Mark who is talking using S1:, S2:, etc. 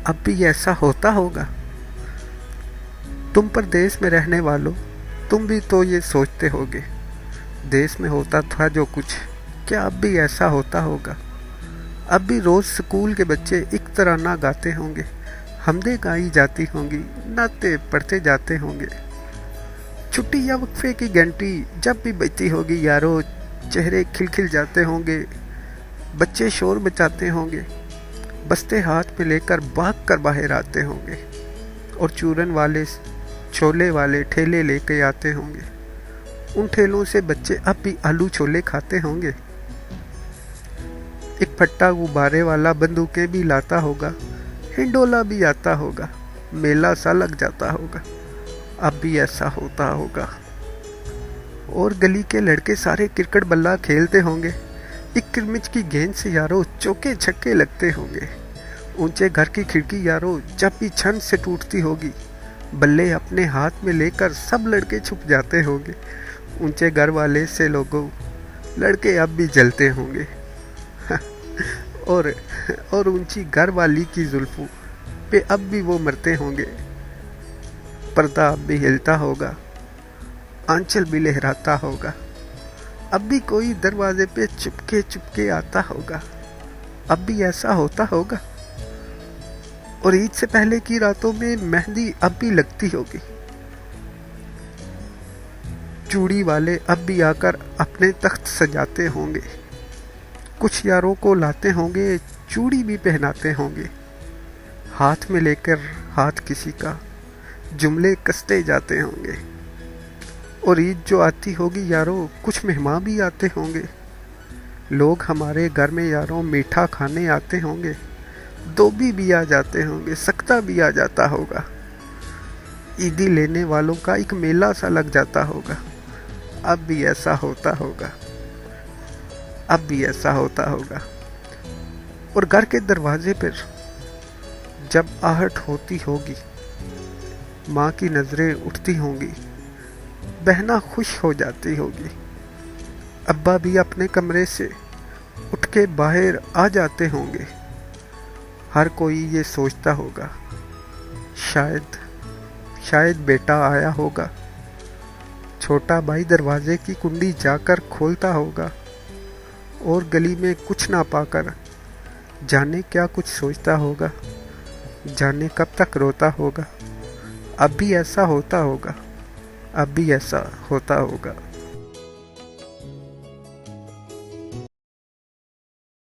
S1: अब भी ऐसा होता होगा? तुम परदेश में रहने वालों, तुम भी तो ये सोचते होगे, देश में होता था जो कुछ, क्या अब भी ऐसा होता होगा? अब भी रोज स्कूल के बच्चे एक तरह ना गाते होंगे, हमदे गाई जाती होंगी, नाते पढ़ते जाते होंगे। छुट्टी या वक्फे की घंटी जब भी बजती होगी यारो, चेहरे खिलखिल जाते होंगे, बच्चे शोर मचाते होंगे, बस्ते हाथ में लेकर भाग कर बाहर आते होंगे, और चूरन वाले छोले वाले ठेले लेके आते होंगे। उन ठेलों से बच्चे अब भी आलू छोले खाते होंगे। एक फट्टा गुब्बारे वाला बंदूकें भी लाता होगा, हिंडोला भी आता होगा, मेला सा लग जाता होगा। अब भी ऐसा होता होगा। और गली के लड़के सारे क्रिकेट बल्ला खेलते होंगे, एक किरमिच की गेंद से यारो चौके छक्के लगते होंगे। ऊंचे घर की खिड़की यारो जब भी छन से टूटती होगी, बल्ले अपने हाथ में लेकर सब लड़के छुप जाते होंगे। ऊंचे घर वाले से लोगों लड़के अब भी जलते होंगे। और ऊंची घर वाली की जुल्फों पे अब भी वो मरते होंगे। पर्दा अब भी हिलता होगा, आंचल भी लहराता होगा। अब भी कोई दरवाजे पे चुपके चुपके आता होगा। अब भी ऐसा होता होगा। और ईद से पहले की रातों में मेहंदी अब भी लगती होगी। चूड़ी वाले अब भी आकर अपने तख्त सजाते होंगे। कुछ यारों को लाते होंगे, चूड़ी भी पहनाते होंगे। हाथ में लेकर हाथ किसी का जुमले कसते जाते होंगे। और ईद जो आती होगी यारों, कुछ मेहमान भी आते होंगे। लोग हमारे घर में यारों मीठा खाने आते होंगे, दोबी भी आ जाते होंगे, सख्ता भी आ जाता होगा। ईदी लेने वालों का एक मेला सा लग जाता होगा। अब भी ऐसा होता होगा। अब भी ऐसा होता होगा। और घर के दरवाजे पर जब आहट होती होगी, माँ की नजरें उठती होंगी, बहना खुश हो जाती होगी, अब्बा भी अपने कमरे से उठ के बाहर आ जाते होंगे। हर कोई ये सोचता होगा, शायद बेटा आया होगा। छोटा भाई दरवाजे की कुंडी जाकर खोलता होगा, और गली में कुछ ना पाकर जाने क्या कुछ सोचता होगा, जाने कब तक रोता होगा। अब भी ऐसा होता होगा। अब भी ऐसा होता होगा।